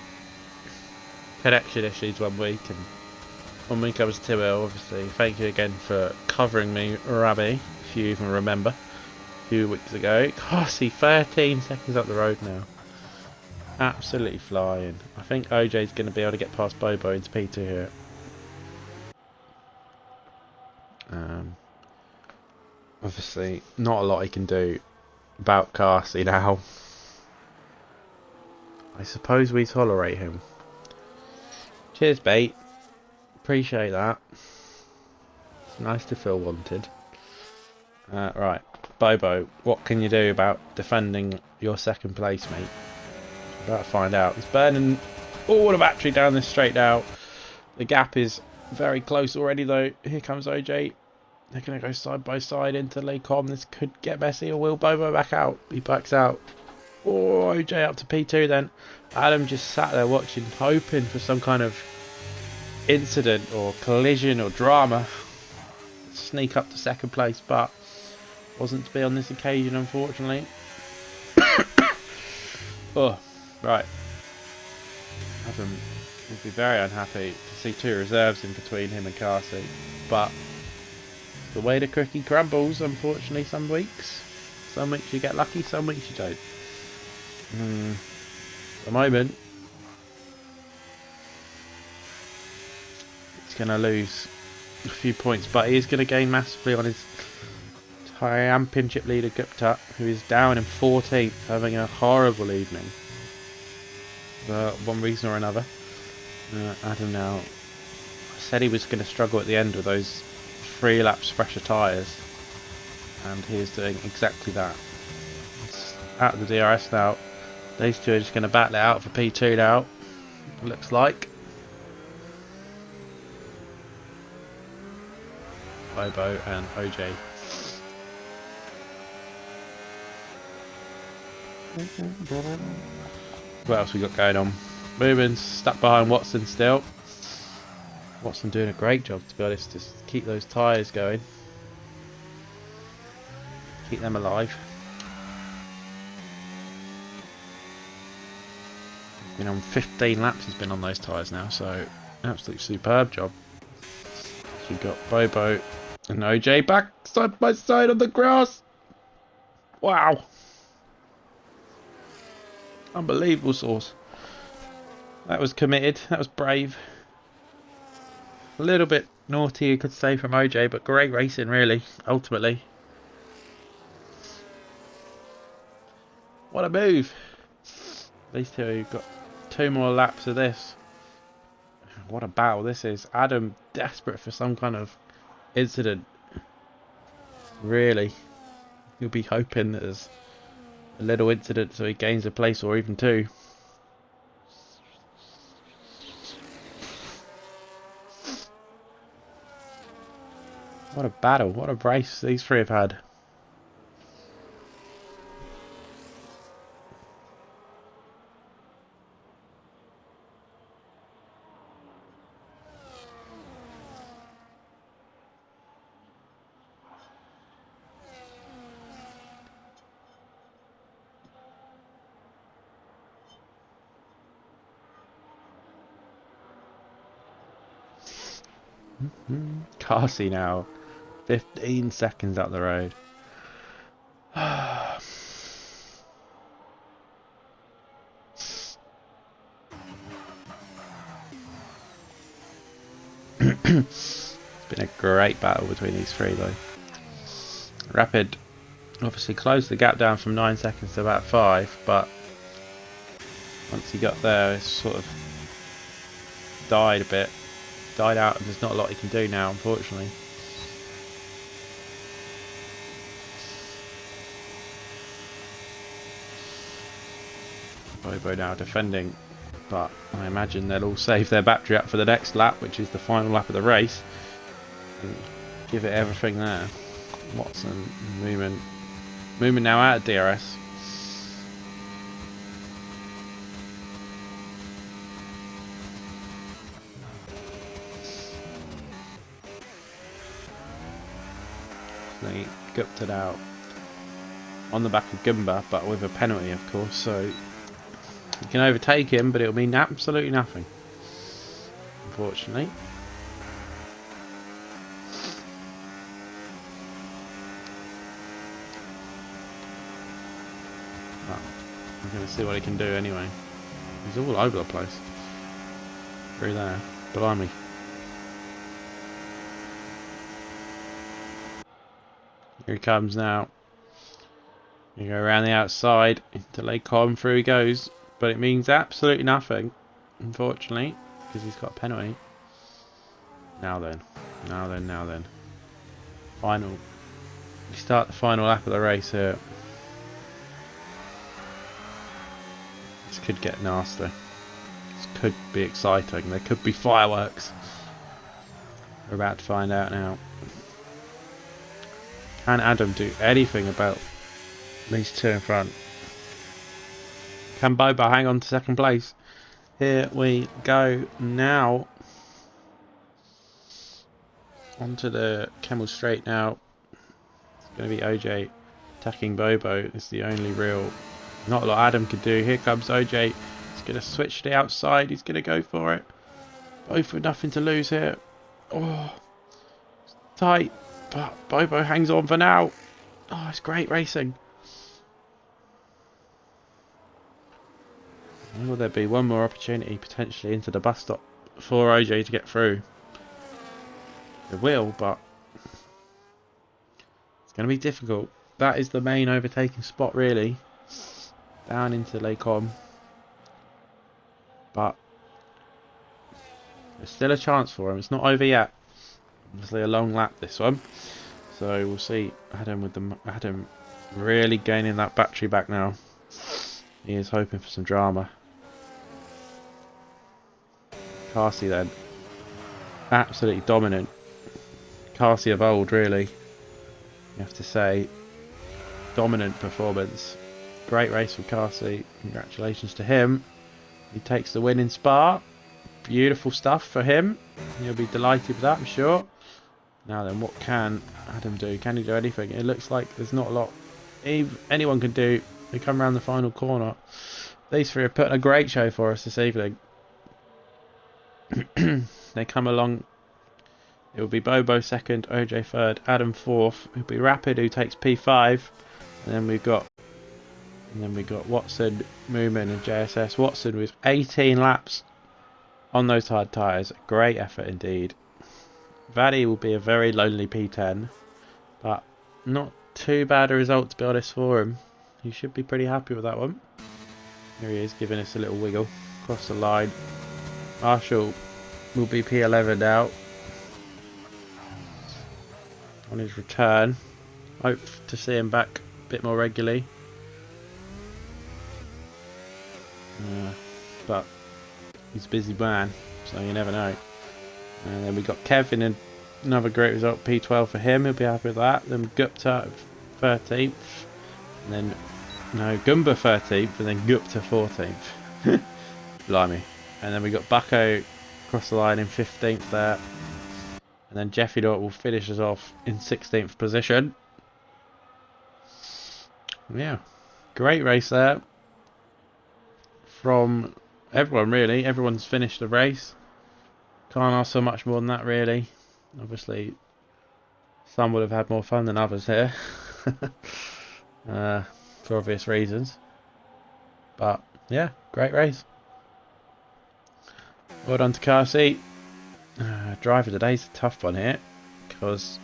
connection issues one week, and when we comes to it, obviously, thank you again for covering me, Rabbi, if you even remember, a few weeks ago. God, see, 13 seconds up the road now. Absolutely flying. I think OJ's going to be able to get past Bobo into P2 here. Obviously, not a lot he can do about Carsey now. I suppose we tolerate him. Cheers, Bait. Appreciate that. It's nice to feel wanted. Right, Bobo, what can you do about defending your second place, mate? About to find out. He's burning all the battery down this straight now. The gap is very close already, though. Here comes OJ. They're going to go side by side into Lecom. This could get messy, or will Bobo back out? He backs out. Oh, OJ up to P2 then. Adam just sat there watching, hoping for some kind of incident or collision or drama. Sneak up to second place, but wasn't to be on this occasion, unfortunately. Oh, right. Adam would be very unhappy to see two reserves in between him and Carsey, but the way the cookie crumbles, unfortunately, some weeks. Some weeks you get lucky, some weeks you don't. At the moment, he's going to lose a few points, but he is going to gain massively on his championship leader Gupta, who is down in 14th, having a horrible evening for one reason or another. Adam now said he was going to struggle at the end with those 3 laps fresher tyres, and he is doing exactly that. It's out of the DRS now. These two are just going to battle it out for P2 now, it looks like. Bobo and OJ. What else we got going on? Moving, stuck behind Watson still. Watson doing a great job, to be honest, to keep those tyres going. Keep them alive. He's been on 15 laps, he's been on those tyres now, so absolutely superb job. So we've got Bobo and OJ back side by side on the grass. Wow. Unbelievable sauce. That was committed, that was brave. A little bit naughty, you could say, from OJ, but great racing, really, ultimately. What a move. These two got 2 more laps of this. What a battle this is. Adam desperate for some kind of incident. Really. He'll be hoping that there's a little incident so he gains a place or even 2. What a battle, what a race these 3 have had. Carsey now, 15 seconds up the road. It's been a great battle between these 3 though. Rapid obviously closed the gap down from 9 seconds to about 5, but once he got there, it sort of died out, and there's not a lot he can do now, unfortunately. Bobo now defending, but I imagine they'll all save their battery up for the next lap, which is the final lap of the race, and give it everything there. Watson moving now out of DRS. They Gupta out on the back of Gumba, but with a penalty, of course, so you can overtake him, but it'll mean absolutely nothing, unfortunately. I'm going to see what he can do anyway. He's all over the place. Through there. Blimey. Here he comes now. You go around the outside into Lake Com. Through he goes. But it means absolutely nothing, unfortunately, because he's got a penalty. Now then. Now then, now then. Final. We start the final lap of the race here. This could get nasty. This could be exciting. There could be fireworks. We're about to find out now. Can Adam do anything about these two in front? Can Bobo hang on to second place? Here we go now. Onto the Kemmel Straight now. It's going to be OJ attacking Bobo. It's the only real... Not a lot Adam could do. Here comes OJ. He's going to switch to the outside. He's going to go for it. Both with nothing to lose here. Oh, it's tight. But Bobo hangs on for now. Oh, it's great racing. Will there be one more opportunity potentially into the bus stop for OJ to get through? There will, but it's going to be difficult. That is the main overtaking spot, really. Down into Lake Com. But there's still a chance for him. It's not over yet. Obviously a long lap this one. So we'll see Adam really gaining that battery back now. He is hoping for some drama. Carsey then. Absolutely dominant. Carsey of old, really. You have to say. Dominant performance. Great race for Carsey. Congratulations to him. He takes the win in Spa. Beautiful stuff for him. He'll be delighted with that, I'm sure. Now then, what can Adam do? Can he do anything? It looks like there's not a lot anyone can do. They come around the final corner. These three are putting a great show for us this evening. They come along. It will be Bobo second, OJ third, Adam fourth. It'll be Rapid who takes P5, and then we've got Watson, Moomin, and JSS. Watson with 18 laps on those hard tyres. Great effort indeed. Vaddy will be a very lonely P10, but not too bad a result to be honest for him. He should be pretty happy with that one. Here he is giving us a little wiggle across the line. Marshall will be P11 now. On his return. Hope to see him back a bit more regularly. But he's a busy man, so you never know. And then we got Kevin, and another great result, P12 for him. He'll be happy with that. Then Gupta 13th. And then, no, Gumba 13th, and then Gupta 14th. Blimey. And then we got Bucko across the line in 15th there. And then Jeffy Dort will finish us off in 16th position. Yeah, great race there. From everyone, really. Everyone's finished the race. Can't ask so much more than that, really. Obviously, some would have had more fun than others here. For obvious reasons. But, yeah, great race. Well done to Carsey. Driver today's a tough one here, because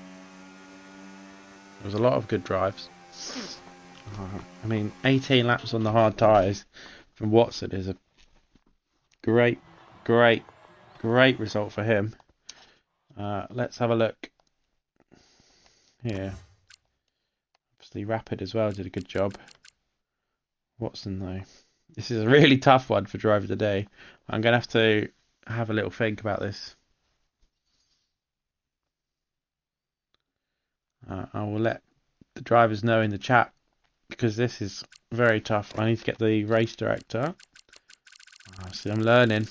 there was a lot of good drives. I mean, 18 laps on the hard tyres from Watson is a great result for him. Let's have a look here. Obviously Rapid as well did a good job. Watson though, this is a really tough one for driver today. I'm going to have a little think about this. I will let the drivers know in the chat, because this is very tough. I need to get the race director. See, I'm learning.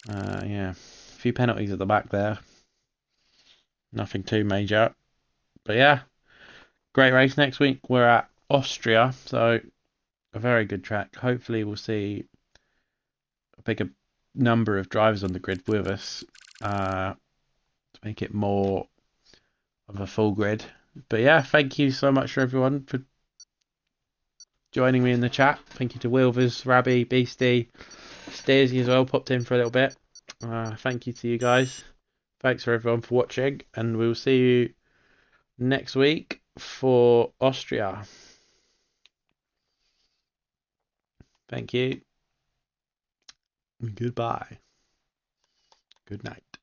Yeah, a few penalties at the back there. Nothing too major. But yeah, great race next week. We're at Austria, so a very good track. Hopefully we'll see a bigger number of drivers on the grid with us to make it more of a full grid. But yeah, thank you so much for everyone for joining me in the chat. Thank you to Wilvers, Rabby, Beastie, Steersy as well, popped in for a little bit. Thank you to you guys. Thanks for everyone for watching, and we'll see you next week for Austria. Thank you. Goodbye. Good night.